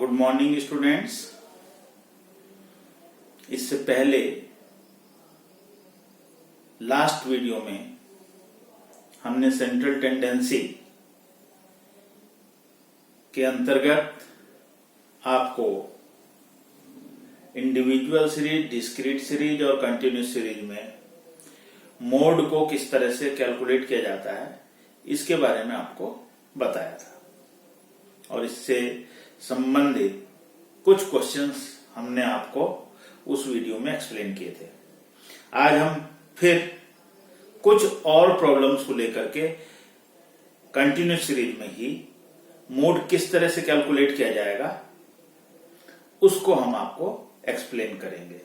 Good morning students. इससे पहले last video में हमने सेंट्रल टेंडेंसी के अंतर्गत आपको इंडिविजुअल सीरीज, डिस्क्रीट सीरीज और कंटिन्यूस सीरीज में मोड को किस तरह से कैलकुलेट किया जाता है इसके बारे में आपको बताया था और इससे संबंधित कुछ क्वेश्चंस हमने आपको उस वीडियो में एक्सप्लेन किए थे। आज हम फिर कुछ और प्रॉब्लम्स को लेकर के कंटिन्यूस सीरीज में ही मोड किस तरह से कैलकुलेट किया जाएगा उसको हम आपको एक्सप्लेन करेंगे।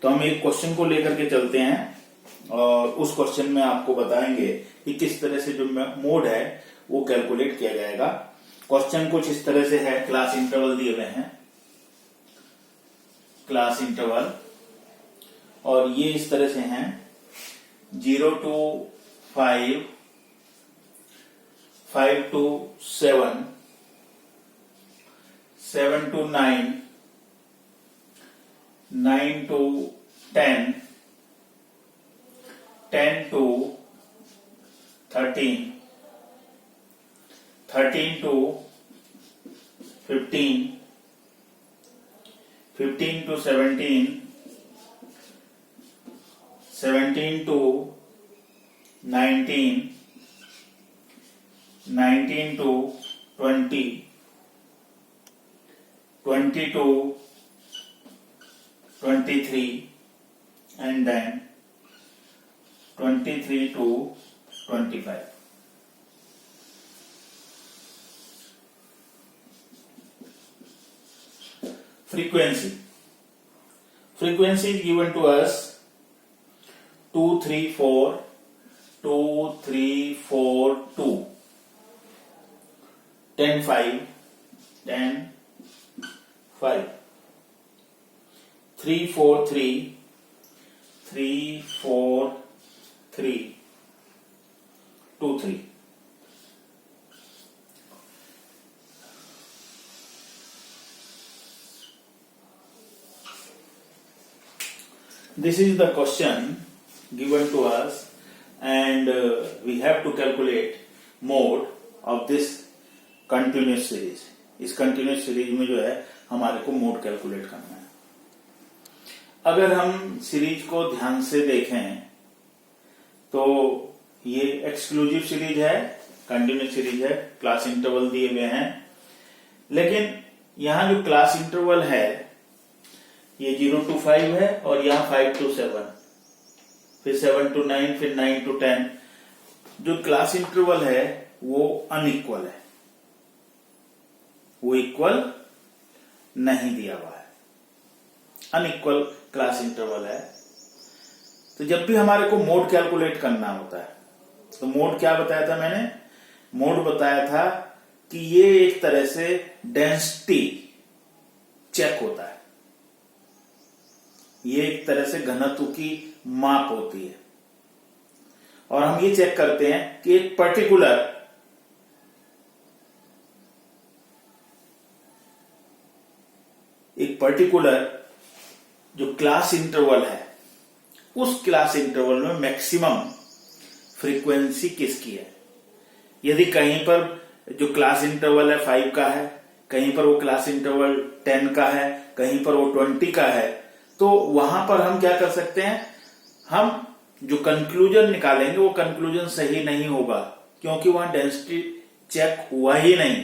तो हम एक क्वेश्चन को लेकर के चलते हैं और उस क्वेश्चन में आपको बताएंगे कि किस तरह से जो मोड है वो कैलकुलेट किया जाएगा। क्वेश्चन कुछ इस तरह से है, क्लास इंटरवल दिए हुए हैं, क्लास इंटरवल, और ये इस तरह से हैं 0 to 5, 5 to 7, 7 to 9, 9 to 10, 10 to 13, 13 to 15, 15 to 17, 17 to 19, 19 to 20, 20 to 23, and then 23 to 25. Frequency is given to us 2 3 4 2 3 4 2 10 5 10 5 3 4 3 3 4 3 2 3. This is the question given to us and we have to calculate mode of this continuous series. इस continuous series में जो है हमारे को mode calculate करना है। अगर हम सीरीज को ध्यान से देखें तो ये एक्सक्लूसिव सीरीज है, कंटिन्यूस सीरीज है, क्लास इंटरवल दिए हुए हैं, लेकिन यहां जो क्लास इंटरवल है ये 0 to 5 है और यहाँ 5 to 7, फिर 7 to 9, फिर 9 to 10। जो क्लास इंटरवल है वो अनइक्वल है, वो इक्वल नहीं दिया हुआ है, अनइक्वल क्लास इंटरवल है। तो जब भी हमारे को मोड कैलकुलेट करना होता है तो मोड क्या बताया था मैंने? मोड बताया था कि ये एक तरह से डेंसिटी चेक होता है, ये एक तरह से घनत्व की माप होती है और हम ये चेक करते हैं कि एक पर्टिकुलर जो क्लास इंटरवल है उस क्लास इंटरवल में मैक्सिमम फ्रीक्वेंसी किसकी है। यदि कहीं पर जो क्लास इंटरवल है 5 का है, कहीं पर वो क्लास इंटरवल 10 का है, कहीं पर वो 20 का है, तो वहां पर हम क्या कर सकते हैं, हम जो कंक्लूजन निकालेंगे वो कंक्लूजन सही नहीं होगा क्योंकि वहां डेंसिटी चेक हुआ ही नहीं।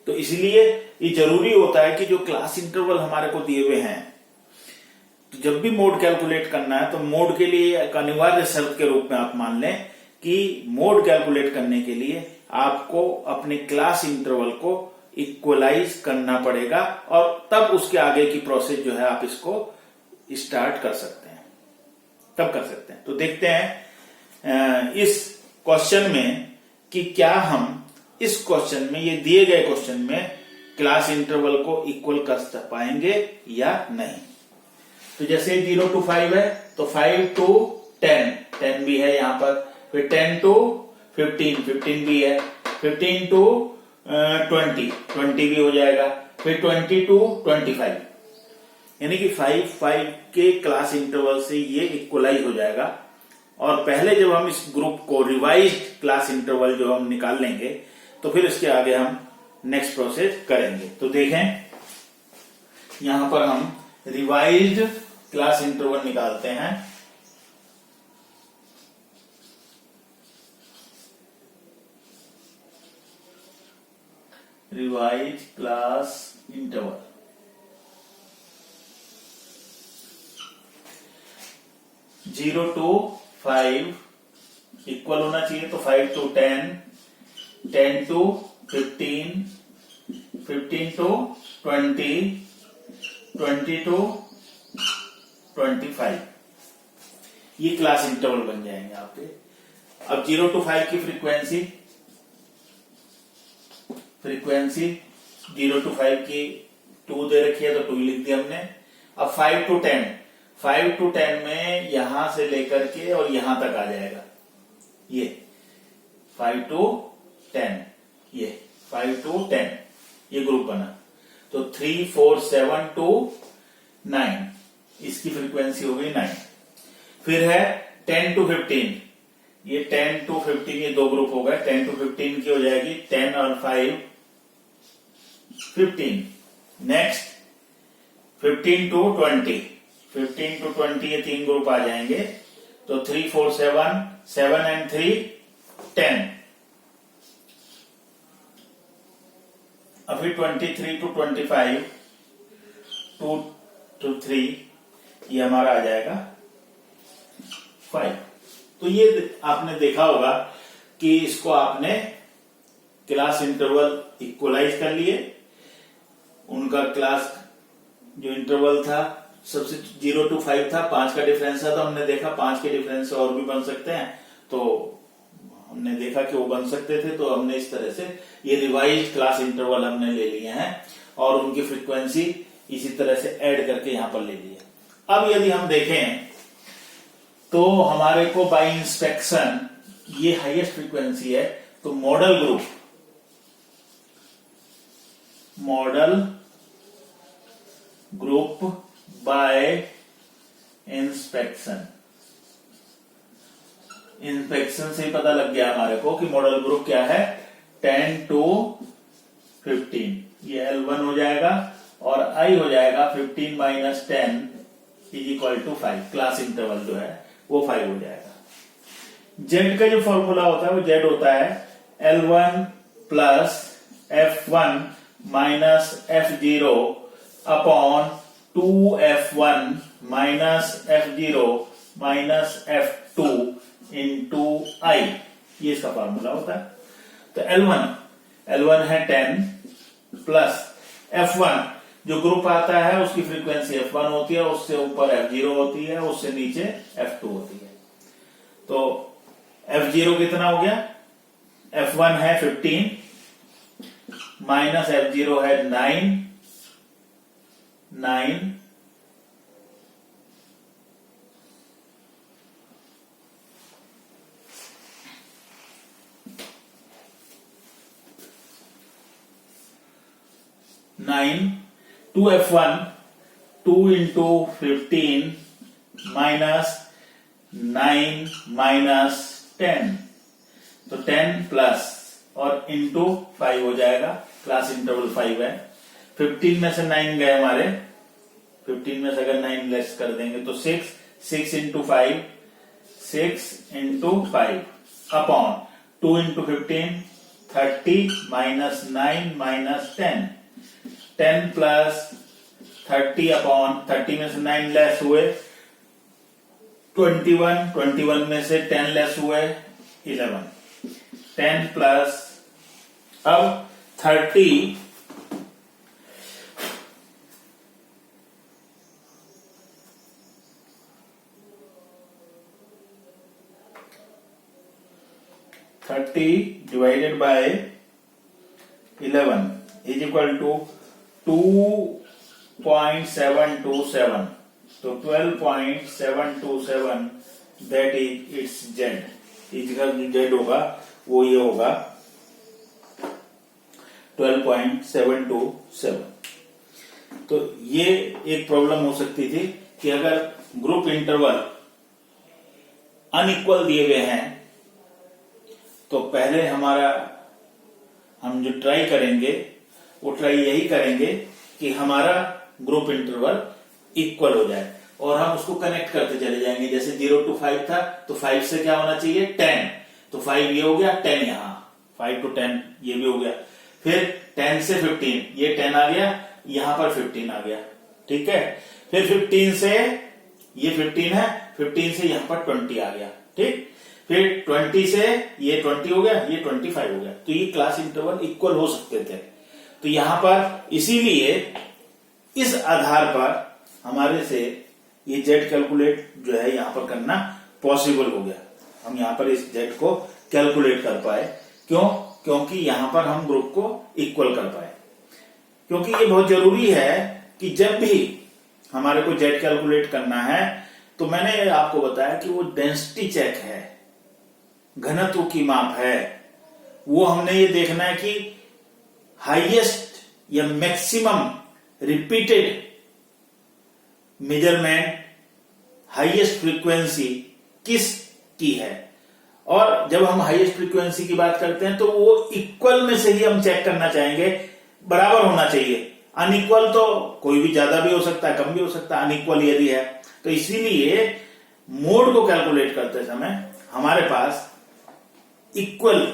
तो इसलिए ये जरूरी होता है कि जो क्लास इंटरवल हमारे को दिए हुए हैं, तो जब भी मोड कैलकुलेट करना है तो मोड के लिए एक अनिवार्य शर्त के रूप में आप मान लें कि मोड कैलकुलेट करने के लिए आपको अपने क्लास इंटरवल को इक्वलाइज करना पड़ेगा और तब उसके आगे की प्रोसेस जो है आप इसको स्टार्ट कर सकते हैं, तब कर सकते हैं। तो देखते हैं इस क्वेश्चन में कि क्या हम इस क्वेश्चन में, ये दिए गए क्वेश्चन में क्लास इंटरवल को इक्वल कर पाएंगे या नहीं। तो जैसे 0 to 5 है तो 5 to 10, 10 भी है यहां पर, फिर 10 to 15, 15 भी है, 15 to 20 भी हो जाएगा, फिर 20 to 25, यानी कि 5 के क्लास इंटरवल से ये इक्वलाइज हो जाएगा। और पहले जब हम इस ग्रुप को रिवाइज्ड क्लास इंटरवल जो हम निकाल लेंगे तो फिर इसके आगे हम नेक्स्ट प्रोसेस करेंगे। तो देखें यहां पर हम रिवाइज्ड क्लास इंटरवल निकालते हैं। Revised class interval 0 to 5 equal होना चाहिए, तो 5 to 10, 10 to 15, 15 to 20, 20 to 25, ये क्लास इंटरवल बन जाएंगे आपके। अब 0 to 5 की फ्रीक्वेंसी 0 to 5 की 2 दे रखी है, तो 2 लिख दिया हमने। अब 5 to 10 में यहां से लेकर के और यहां तक आ जाएगा, ये 5 to 10, ये 5 to 10 ये ग्रुप बना। तो 3, 4, 7 to 9, इसकी फ्रीक्वेंसी हो गई 9। फिर है 10 to 15, ये 10 to 15 ये दो ग्रुप हो गए। 10 to 15 की हो जाएगी 10 और 5 15। नेक्स्ट 15 to 20, 15 to 20 ये तीन ग्रुप आ जाएंगे। तो 3, 4, 7, 7 and 3 10। अब फिर 23 to 25, 2 to 3 ये हमारा आ जाएगा 5। तो ये आपने देखा होगा कि इसको आपने क्लास इंटरवल इक्वलाइज कर लिए। उनका क्लास जो इंटरवल था सबसे 0 to 5 था, 5 का डिफरेंस था, तो हमने देखा 5 के डिफरेंस से और भी बन सकते हैं, तो हमने देखा कि वो बन सकते थे। तो हमने इस तरह से ये रिवाइज्ड क्लास इंटरवल हमने ले लिए हैं और उनकी फ्रीक्वेंसी इसी तरह से ऐड करके यहां पर ले ली है। अब यदि हम देखें तो हमारे को बाय इंस्पेक्शन ये हाईएस्ट फ्रीक्वेंसी है, तो मॉडल ग्रुप बाय इंस्पेक्शन से ही पता लग गया हमारे को कि मॉडल ग्रुप क्या है, 10 to 15, ये L1 हो जाएगा और I हो जाएगा 15 - 10 = 5। क्लास इंटरवल जो है वो 5 हो जाएगा। Z का जो फॉर्मूला होता है वो Z होता है L1 + F1 - F0 upon 2F1 - F0 - F2 into I, ये इसका फॉर्मूला होता है। तो L1 है 10 प्लस F1 जो ग्रुप आता है उसकी फ्रीक्वेंसी F1 होती है, उससे ऊपर F0 होती है, उससे नीचे F2 होती है। तो F0 कितना हो गया, F1 है 15 माइनस F0 है 9 2F1 2 into 15 minus 9 minus 10, तो 10 प्लस और इंटू 5 हो जाएगा। क्लास इंटरवल 5 है। 15 में से 9 गए हमारे, 15 में से अगर 9 लेस कर देंगे तो 6 into 5 6 into 5 upon 2 into 15 30 minus 9 minus 10 10 plus 30 upon 30 में से 9 लेस हुए 21 में से 10 लेस हुए 11 10 प्लस अब 30 divided by 11 is equal to 2.727, तो 12.727 दैट इज इट्स जेड। इसका जेड होगा वो ये होगा 12.727। तो ये एक प्रॉब्लम हो सकती थी कि अगर ग्रुप इंटरवल अनइक्वल दिए गए हैं तो पहले हम जो ट्राई करेंगे वो ट्राई यही करेंगे कि हमारा ग्रुप इंटरवल इक्वल हो जाए और हम उसको कनेक्ट करते चले जाएंगे। जैसे 0 to 5 था तो 5 से क्या होना चाहिए 10, तो 5 ये हो गया, 10 यहां, 5 to 10 ये भी हो गया, फिर 10 से 15 ये 10 आ गया, यहां पर 15 आ गया, ठीक है। फिर 15 से ये 15 है, 15 से यहां पर 20 आ गया, ठीक। फिर 20 से ये 20 हो गया, ये 25 हो गया। तो ये क्लास इंटरवल इक्वल हो सकते थे। तो यहां पर इसीलिए इस आधार पर हमारे से ये जेड कैलकुलेट जो है यहां पर करना पॉसिबल हो गया। हम यहां पर इस जेड को कैलकुलेट कर पाए। क्यों? क्योंकि यहां पर हम ग्रुप को इक्वल कर पाए। क्योंकि ये बहुत जरूरी है कि जब भी हमारे को जेड कैलकुलेट करना है तो मैंने आपको बताया कि वो डेंसिटी चेक है, घनत्व की माप है। वो हमने ये देखना है कि हाईएस्ट या maximum repeated measurement highest frequency किस की है। और जब हम हाईएस्ट फ्रीक्वेंसी की बात करते हैं तो वो इक्वल में से ही हम चेक करना चाहेंगे, बराबर होना चाहिए। अनइक्वल तो कोई भी ज्यादा भी हो सकता है, कम भी हो सकता है, अनइक्वल यदि है तो इसीलिए मोड को कैलकुलेट करते समय हमारे पास इक्वल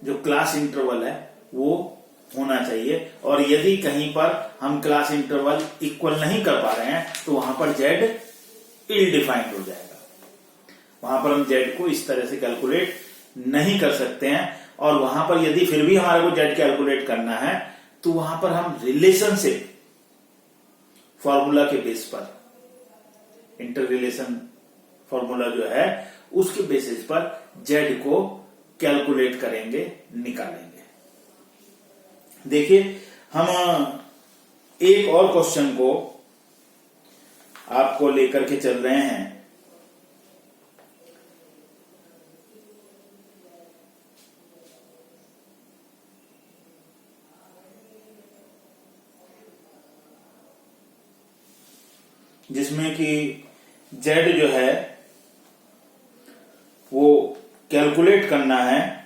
जो क्लास इंटरवल है वो होना चाहिए। और यदि कहीं पर हम क्लास इंटरवल इक्वल नहीं कर पा रहे हैं तो वहां पर जेड इल डिफाइंड हो जाएगा। वहां पर हम जेड को इस तरह से कैलकुलेट नहीं कर सकते हैं। और वहां पर यदि फिर भी हमारे को जेड कैलकुलेट करना है तो वहां पर हम रिलेशनशिप फॉर्मूला के बेस पर, इंटर रिलेशन फॉर्मूला जो है उसके बेसिस पर जेड को कैलकुलेट करेंगे, निकालेंगे। देखिए हम एक और क्वेश्चन को आपको लेकर के चल रहे हैं। जिसमें कि जेड जो है वो कैलकुलेट करना है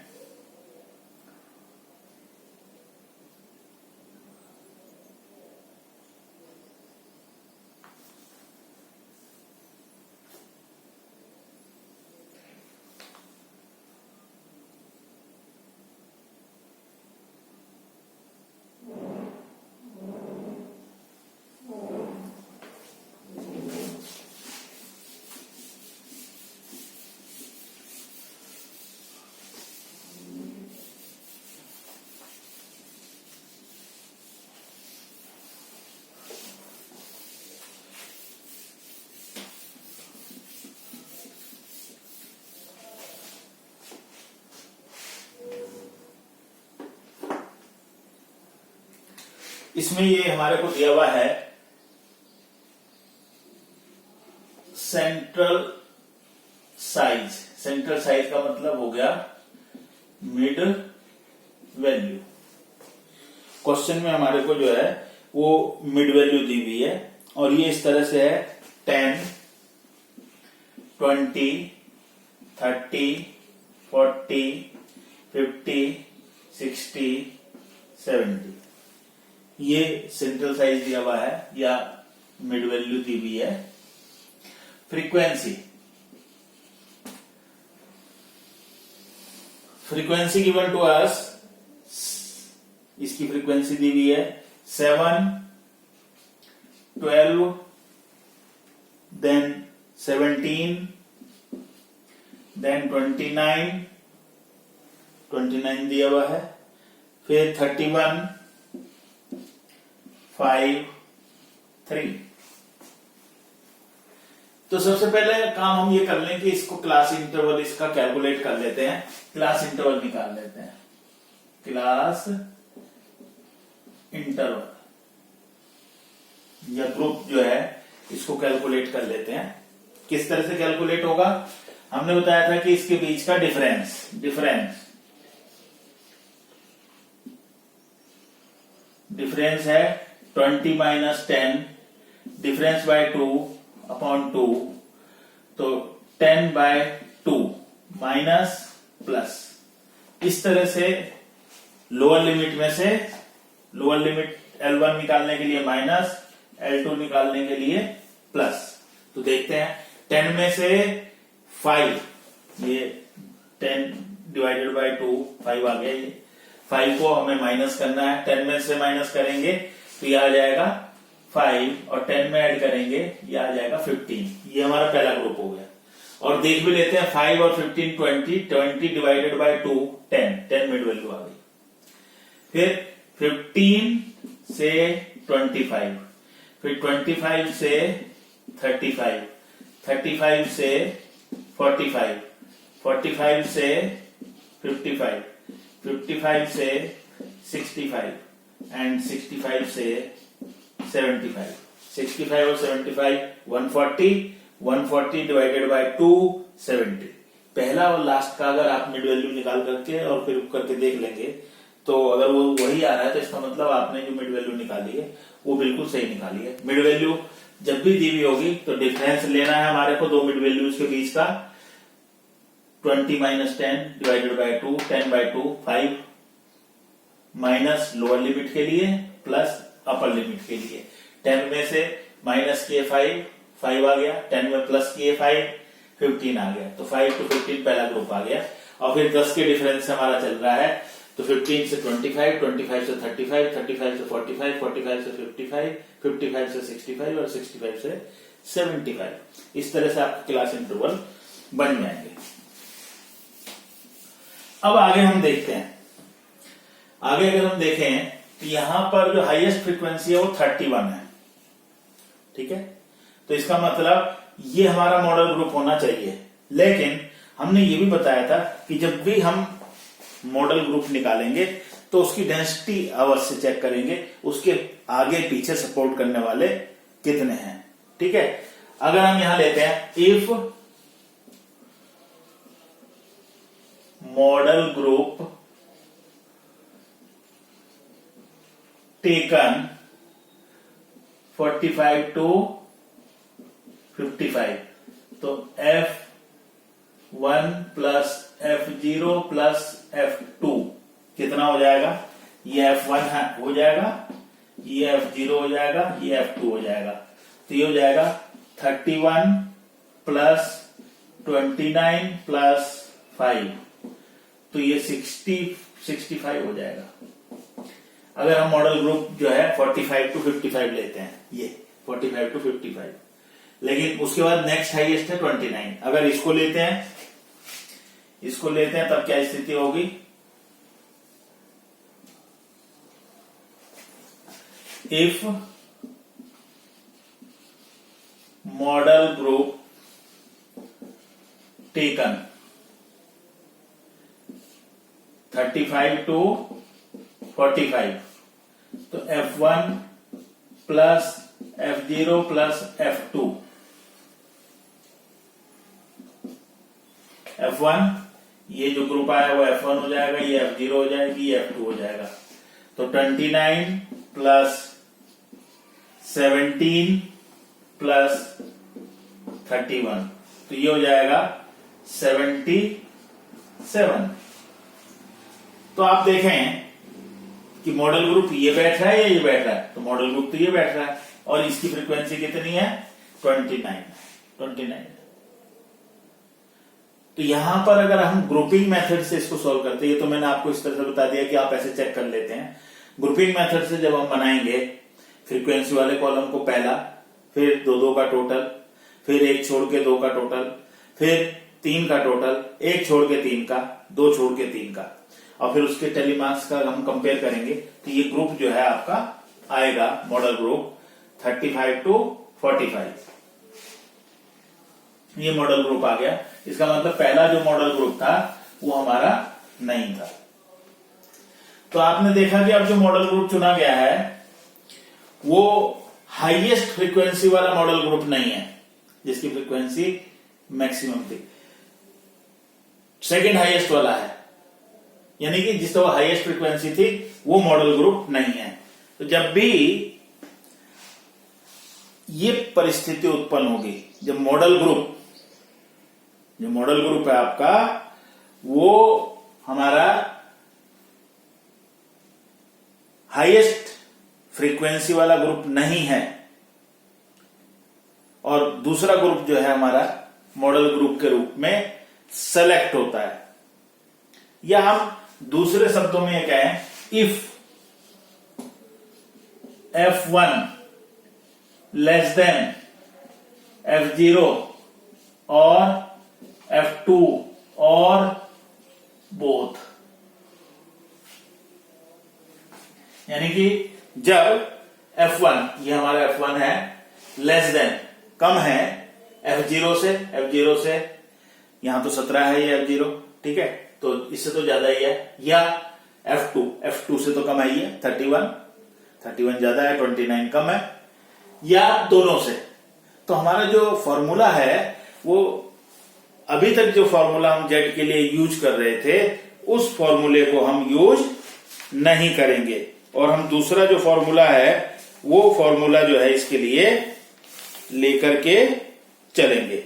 इसमें ये हमारे को दिया हुआ है सेंट्रल साइज। सेंट्रल साइज का मतलब हो गया मिड वैल्यू। क्वेश्चन में हमारे को जो है वो मिड वैल्यू दी हुई है और ये इस तरह से है 10, 20, 30, 40, 50, 60, 70 ये सेंट्रल साइज दिया हुआ है या मिड वैल्यू दी हुई है। फ्रीक्वेंसी गिवन टू अस, इसकी फ्रीक्वेंसी दी हुई है 7, 12, देन 17, देन 29 दिया हुआ है, फिर 31, 5, 3। तो सबसे पहले काम हम ये कर लें कि इसको क्लास इंटरवल इसका कैलकुलेट कर लेते हैं, क्लास इंटरवल निकाल लेते हैं। क्लास इंटरवल या ग्रुप जो है इसको कैलकुलेट कर लेते हैं। किस तरह से कैलकुलेट होगा? हमने बताया था कि इसके बीच का डिफरेंस डिफरेंस है 20 माइनस 10, डिफरेंस बाय 2 अपॉन 2, तो 10 बाय 2 माइनस प्लस। इस तरह से लोअर लिमिट में से लोअर लिमिट L1 निकालने के लिए माइनस, L2 निकालने के लिए प्लस। तो देखते हैं 10 में से 5, ये 10 डिवाइडेड बाय 2 5 आ गया। ये 5 को हमें माइनस करना है, 10 में से माइनस करेंगे तो ये आ जाएगा 5 और 10 में ऐड करेंगे ये आ जाएगा 15। ये हमारा पहला ग्रुप हो गया। और देख भी लेते हैं 5 और 15 20 डिवाइडेड बाय 2 10 मिड वैल्यू आ गई। फिर 15 से 25, फिर 25 से 35, 35 से 45, 45 से 55, 55 से 65 एंड 65 से 75। 65 और 75 140, 140 डिवाइडेड बाय 2 70। पहला और लास्ट का अगर आप मिड वैल्यू निकाल करके और फिर करके देख लेंगे तो अगर वो वही आ रहा है तो इसका मतलब आपने जो मिड वैल्यू निकाली है वो बिल्कुल सही निकाली है। मिड वैल्यू जब भी दी हुई होगी तो डिफरेंस लेना है हमारे को दो मिड वैल्यूज के बीच का। 20 minus 10 divided by 2, 10 by 2 5, minus lower limit के लिए प्लस अपर लिमिट के लिए। 10 में से माइनस किए 5 आ गया, 10 में प्लस किए 5 15 आ गया। तो 5 to 15 पहला ग्रुप आ गया। और फिर 10 के डिफरेंस से हमारा चल रहा है तो 15 से 25, 25 से 35, 35 से 45, 45 से 55, 55 से 65 और 65 से 75। इस तरह से आपके क्लास इंटरवल बन जाएंगे। अब आगे हम देखते हैं। आगे अगर हम देखें तो यहां पर जो हाईएस्ट फ्रीक्वेंसी है वो 31 है। ठीक है, तो इसका मतलब ये हमारा मॉडल ग्रुप होना चाहिए। लेकिन हमने ये भी बताया था कि जब भी हम मॉडल ग्रुप निकालेंगे तो उसकी डेंसिटी अवश्य चेक करेंगे, उसके आगे पीछे सपोर्ट करने वाले कितने हैं। ठीक है, अगर हम यहां लेते हैं if model group taken 45 to 55, तो F1 plus F0 plus F2 कितना हो जाएगा? ये F1 हो जाएगा, ये F0 हो जाएगा, ये F2 हो जाएगा। तो ये हो जाएगा 31 प्लस 29 प्लस 5, तो ये 65 हो जाएगा। अगर हम मॉडल ग्रुप जो है 45 to 55 लेते हैं, ये 45 to 55, लेकिन उसके बाद नेक्स्ट हाईएस्ट है 29। अगर इसको लेते हैं तब क्या स्थिति होगी? If model group taken 35 to 45, तो F1 plus F0 plus F2, F1 ये जो ग्रुप आया वो F1 हो जाएगा, ये F0 हो जाएगी, ये F2 हो जाएगा। तो 29 प्लस 17 प्लस 31, तो ये हो जाएगा 77। तो आप देखें कि मॉडल ग्रुप ये बैठ रहा है या ये बैठ रहा है, तो मॉडल ग्रुप तो ये बैठ रहा है और इसकी फ्रीक्वेंसी कितनी है? 29। तो यहां पर अगर हम ग्रुपिंग मेथड से इसको सॉल्व करते हैं, ये तो मैंने आपको इस तरह से बता दिया कि आप ऐसे चेक कर लेते हैं। ग्रुपिंग मेथड से जब हम बनाएंगे फ्रीक्वेंसी वाले कॉलम को पहला, फिर 2 का टोटल, फिर 1 छोड़ के 2 का टोटल, फिर 3 का टोटल, 1 छोड़ के 3 का, 2 छोड़ के 3 का, और फिर उसके टेलीमार्क्स का हम कंपेयर करेंगे तो ये ग्रुप जो है आपका आएगा मॉडल ग्रुप 35 to 45। ये मॉडल ग्रुप आ गया। इसका मतलब पहला जो मॉडल ग्रुप था वो हमारा नहीं था। तो आपने देखा कि अब जो मॉडल ग्रुप चुना गया है वो हाईएस्ट फ्रीक्वेंसी वाला मॉडल ग्रुप नहीं है, जिसकी फ्रीक्वेंसी मैक्सिमम थी। सेकंड हाईएस्ट वाला है, यानी कि जिसका हाईएस्ट फ्रीक्वेंसी थी वो मॉडल ग्रुप नहीं है। तो जब भी ये परिस्थिति उत्पन्न होगी, जब मॉडल ग्रुप है आपका, वो हमारा हाईएस्ट फ्रीक्वेंसी वाला ग्रुप नहीं है और दूसरा ग्रुप जो है हमारा मॉडल ग्रुप के रूप में सेलेक्ट होता है, या हम दूसरे शब्दों में ये कहें, if F1 less than F0 और F2 और बोथ, यानी कि जब F1, ये हमारा F1 है, लेस देन कम है F0 से, यहां तो 17 है ये F0, ठीक है, तो इससे तो ज्यादा ही है, या F2 से तो कम है ये 31 ज्यादा है, 29 कम है, या दोनों से। तो हमारा जो फॉर्मूला है वो अभी तक जो फॉर्मूला हम जेड के लिए यूज कर रहे थे उस फॉर्मूले को हम यूज नहीं करेंगे, और हम दूसरा जो फॉर्मूला है वो फॉर्मूला जो है इसके लिए लेकर के चलेंगे।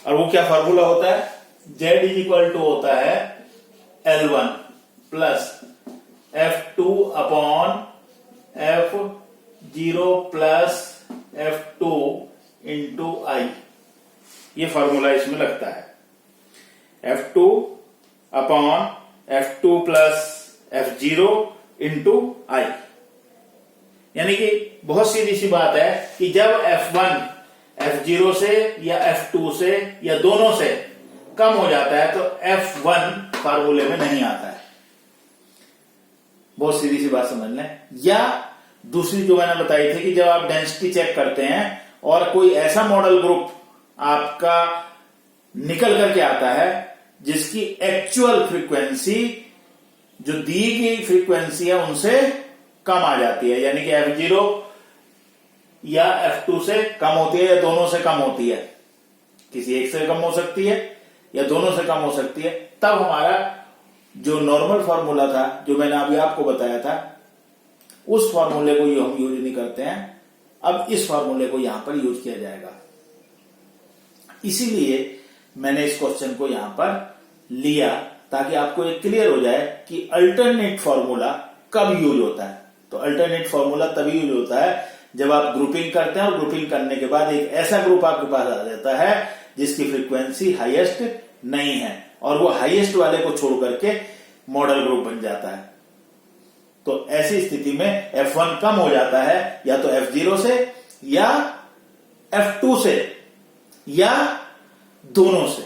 और वो क्या फॉर्मूला होता है, जेड इज इक्वल टू होता है L1 plus F2 upon F0 plus F2 into I, ये फॉर्मूला इसमें लगता है, F2 upon F2 plus F0 into I। यानी कि बहुत सीधी सी बात है कि जब F1 F0 से या F2 से या दोनों से कम हो जाता है तो F1 फार्मूले में नहीं आता है। बहुत सीधी सी बात समझ लें। या दूसरी जो मैंने बताई थी कि जब आप डेंसिटी चेक करते हैं और कोई ऐसा मॉडल ग्रुप आपका निकल करके आता है जिसकी एक्चुअल फ्रीक्वेंसी जो दी गई फ्रीक्वेंसी है उनसे कम आ जाती है, यानी कि F0 या F2 से कम होती है या दोनों से कम होती है, किसी एक से कम हो सकती है या दोनों से कम हो सकती है, तब हमारा जो नॉर्मल फॉर्मूला था जो मैंने अभी आपको बताया था उस फॉर्मूले को हम यूज नहीं करते हैं, अब इस फॉर्मूले को यहां पर यूज किया जाएगा। इसीलिए मैंने इस क्वेश्चन को यहां पर लिया ताकि आपको ये क्लियर हो जाए कि अल्टरनेट फॉर्मूला कब यूज होता है। तो अल्टरनेट फॉर्मूला तभी यूज होता है जब आप ग्रुपिंग करते हैं और ग्रुपिंग करने के बाद एक ऐसा ग्रुप आपके पास आ जाता है जिसकी फ्रीक्वेंसी हाईएस्ट नहीं है और वो हाईएस्ट वाले को छोड़ करके मॉडल ग्रुप बन जाता है। तो ऐसी स्थिति में F1 कम हो जाता है या तो F0 से या F2 से या दोनों से।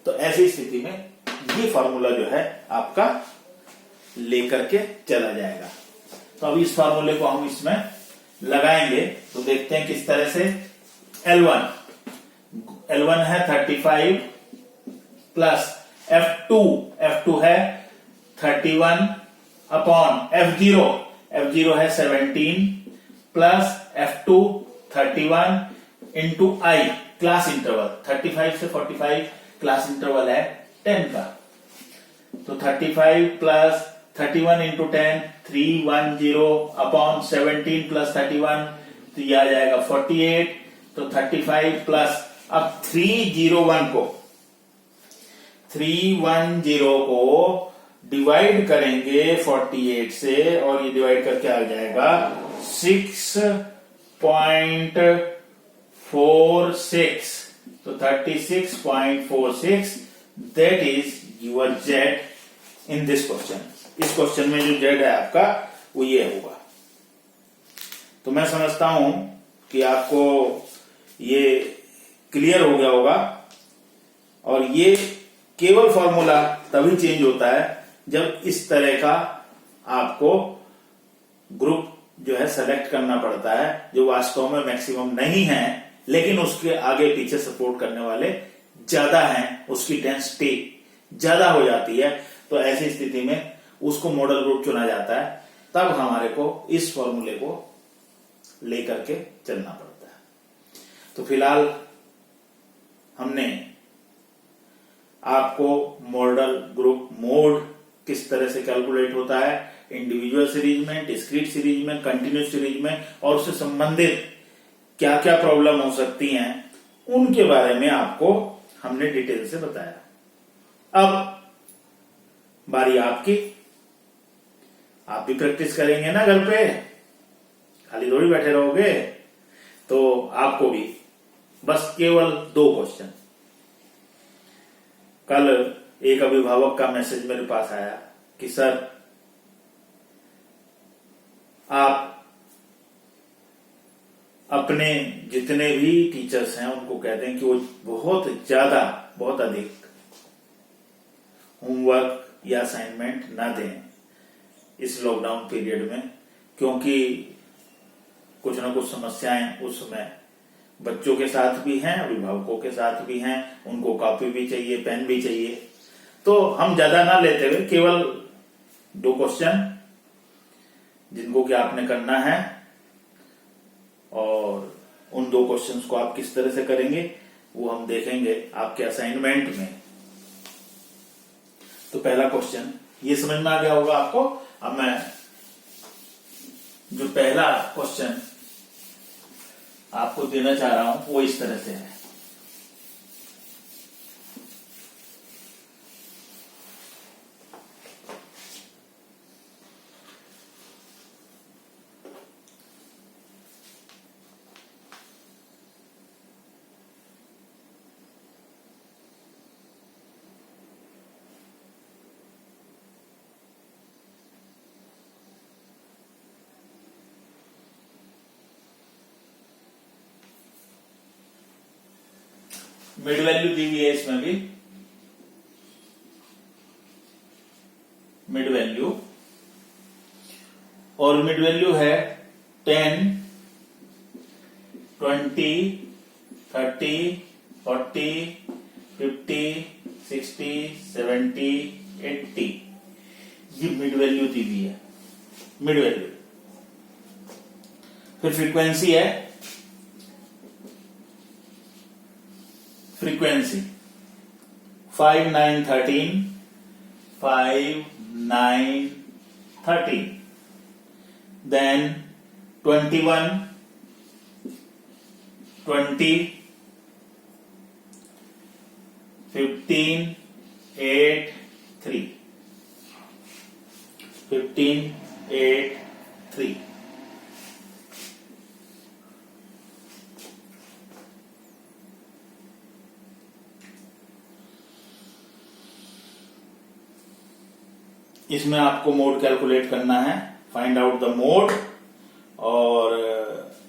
तो ऐसी स्थिति में ये फॉर्मूला जो है आपका लेकर के चला जाएगा। तो अब इस फॉर्मूले को हम इसमें लगाएंगे तो देखते हैं किस तरह से। L1 है 35 प्लस F2 है 31 अपॉन F0 है 17 plus F2 31 into I, class interval 35 से 45 क्लास इंटरवल है 10 का, तो 35 प्लस 31 इंटू 10 310 अपॉन 17 प्लस 31 तो यह आ जाएगा 48। तो 35 प्लस अब 310 को डिवाइड करेंगे 48 से और ये डिवाइड करके आ जाएगा 6.46, तो 36.46 that is your Z in this question. इस क्वेश्चन में जो जेड है आपका वो ये होगा। तो मैं समझता हूं कि आपको ये क्लियर हो गया होगा। और ये केवल फॉर्मूला तभी चेंज होता है जब इस तरह का आपको ग्रुप जो है सेलेक्ट करना पड़ता है जो वास्तव में मैक्सिमम नहीं है लेकिन उसके आगे पीछे सपोर्ट करने वाले ज्यादा हैं, उसकी डेंसिटी ज्यादा हो जाती है। तो ऐसी स्थिति में उसको मॉडल ग्रुप चुना जाता है, तब हमारे को इस फॉर्मूले को लेकर के चलना पड़ता है। तो फिलहाल हमने आपको मॉडल ग्रुप मोड किस तरह से कैलकुलेट होता है, इंडिविजुअल सीरीज में, डिस्क्रीट सीरीज में, कंटिन्यूस सीरीज में, और उससे संबंधित क्या क्या प्रॉब्लम हो सकती हैं उनके बारे में आपको हमने डिटेल से बताया। अब बारी आपकी, आप भी प्रैक्टिस करेंगे ना घर पे, खाली थोड़ी बैठे रहोगे। तो आपको भी बस केवल 2 क्वेश्चन। कल एक अभिभावक का मैसेज मेरे पास आया कि सर आप अपने जितने भी टीचर्स हैं उनको कहते हैं कि वो बहुत अधिक होमवर्क या असाइनमेंट ना दें इस लॉकडाउन पीरियड में, क्योंकि कुछ ना कुछ समस्याएं उस समय बच्चों के साथ भी हैं, अभिभावकों के साथ भी हैं, उनको कॉपी भी चाहिए, पेन भी चाहिए। तो हम ज्यादा ना लेते हुए केवल 2 क्वेश्चन जिनको कि आपने करना है, और उन 2 क्वेश्चंस को आप किस तरह से करेंगे वो हम देखेंगे आपके असाइनमेंट में। तो पहला क्वेश्चन ये समझ में आ गया होगा आपको। अब मैं जो पहला क्वेश्चन आपको देना चाह रहा हूं वो इस तरह से है। मिड वैल्यू दी हुई है, इसमें भी मिड वैल्यू, और मिड वैल्यू है 10, 20, 30, 40, 50, 60, 70, 80। ये मिड वैल्यू दी हुई है, मिड वैल्यू। फिर फ्रीक्वेंसी है, फ्रीक्वेंसी 5, 9, 13, 5, 9, 13, then 21, 20, 15, 8, 3, 15, 8, 3। इसमें आपको मोड कैलकुलेट करना है, फाइंड आउट द मोड, और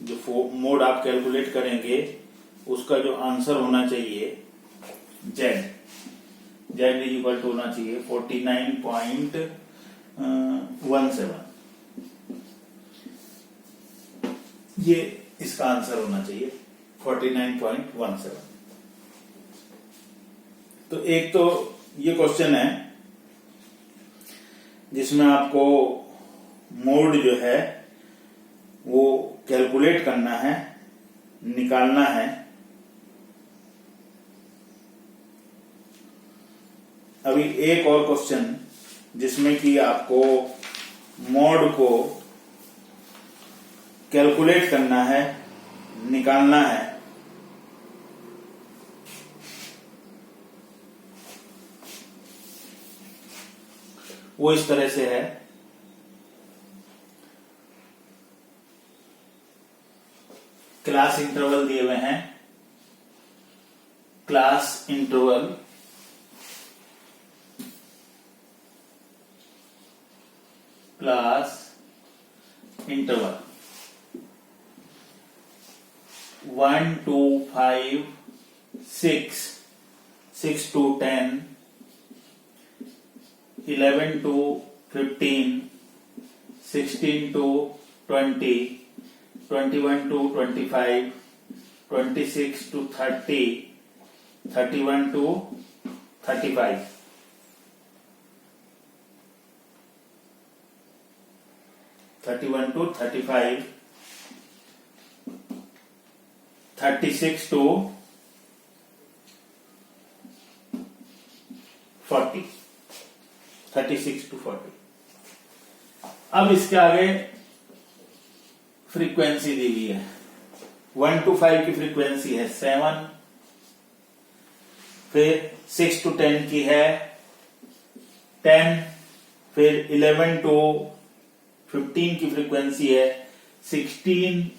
जो मोड आप कैलकुलेट करेंगे उसका जो आंसर होना चाहिए जेड इज इक्वल टू होना चाहिए 49.17। ये इसका आंसर होना चाहिए 49.17। तो एक तो ये क्वेश्चन है जिसमें आपको मोड जो है वो कैलकुलेट करना है, निकालना है। अभी एक और क्वेश्चन जिसमें कि आपको मोड को कैलकुलेट करना है, निकालना है। वो इस तरह से है, क्लास इंटरवल दिए हुए हैं, class interval class interval 1 to 5, 6, 6 to 10, 11 to 15, 16 to 20, 21 to 25, 26 to 30, 31 to 35। 31 to 35, 36 to 40, 36 to 40। अब इसके आगे फ्रीक्वेंसी दी हुई है। 1 to 5 की फ्रीक्वेंसी है 7, फिर 6 to 10 की है 10, फिर 11 to 15 की फ्रीक्वेंसी है 16,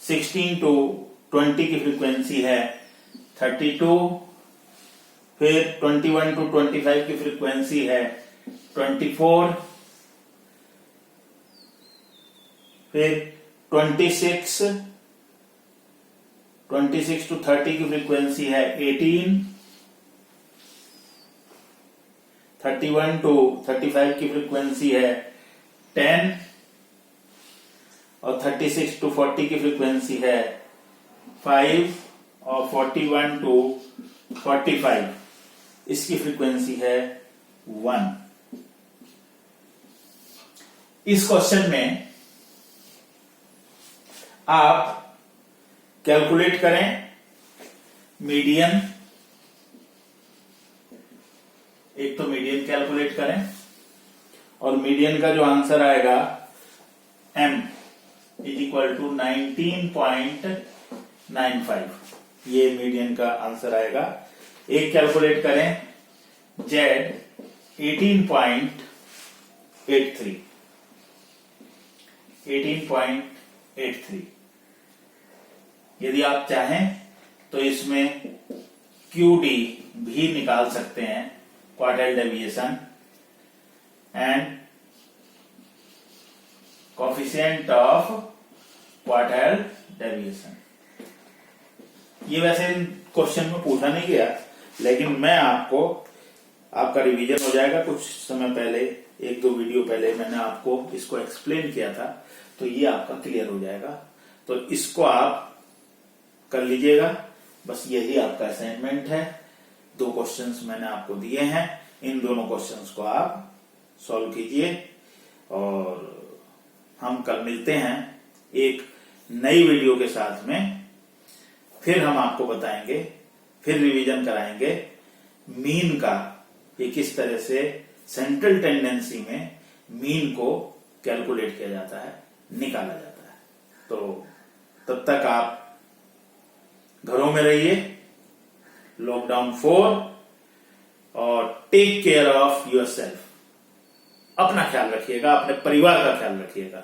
16 to 20 की फ्रीक्वेंसी है 32, फिर 21 to 25 की फ्रीक्वेंसी है 24, फिर 26 to 30 की फ्रीक्वेंसी है 18, 31 to 35 की फ्रीक्वेंसी है 10, और 36 to 40 की फ्रीक्वेंसी है 5, और 41 to 45 इसकी फ्रीक्वेंसी है 1। इस क्वेश्चन में आप कैलकुलेट करें मीडियन, एक तो मीडियन कैलकुलेट करें, और मीडियन का जो आंसर आएगा m इज इक्वल टू 19.95, ये मीडियन का आंसर आएगा। एक कैलकुलेट करें z 18.83, 18.83। यदि आप चाहें तो इसमें QD भी निकाल सकते हैं, quartile deviation, and coefficient of quartile deviation. ये वैसे क्वेश्चन में पूछा नहीं गया, लेकिन मैं आपका रिवीजन हो जाएगा। कुछ समय पहले, 1-2 वीडियो पहले मैंने आपको इसको एक्सप्लेन किया था, तो ये आपका क्लियर हो जाएगा। तो इसको आप कर लीजिएगा, बस यही आपका असाइनमेंट है। 2 क्वेश्चंस मैंने आपको दिए हैं, इन दोनों क्वेश्चंस को आप सॉल्व कीजिए, और हम कल मिलते हैं एक नई वीडियो के साथ में। फिर हम आपको बताएंगे, फिर रिवीजन कराएंगे मीन का, ये किस तरह से सेंट्रल टेंडेंसी में मीन को कैलकुलेट किया जाता है, निकाला जाता है। तो तब तक आप घरों में रहिए, लॉकडाउन 4, और टेक केयर ऑफ योरसेल्फ। अपना ख्याल रखिएगा, अपने परिवार का ख्याल रखिएगा।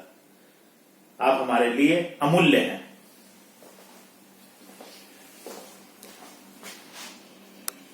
आप हमारे लिए अमूल्य हैं।